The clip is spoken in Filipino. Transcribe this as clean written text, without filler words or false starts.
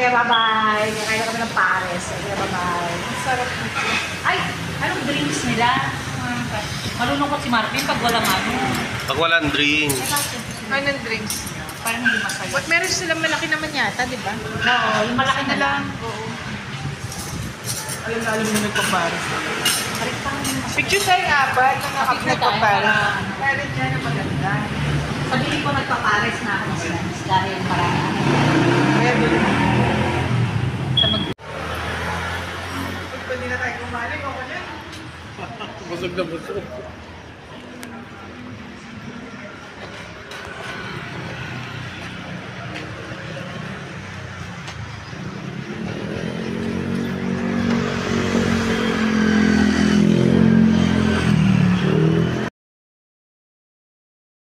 Kaya bye-bye. Kakain na kami ng pares. Kaya bye-bye. Ang sarap nito. Ay, anong drinks nila? Malulungkot si Marvin pag walang ano. Pag walang drink. Anong drinks? Parang hindi masaya. What, meron silang malaki naman yata, di ba? Oo, yung malaki na lang. Oo. Alam na alam mo nagpapares. Picture tayo nga ba na nakapagpapares? Meron dyan na maganda. Sabihin ko nagpapares na ako sa lens dahil marami ano. Meron. Pwede na tayo kumaling ako niyan. Busog na busog.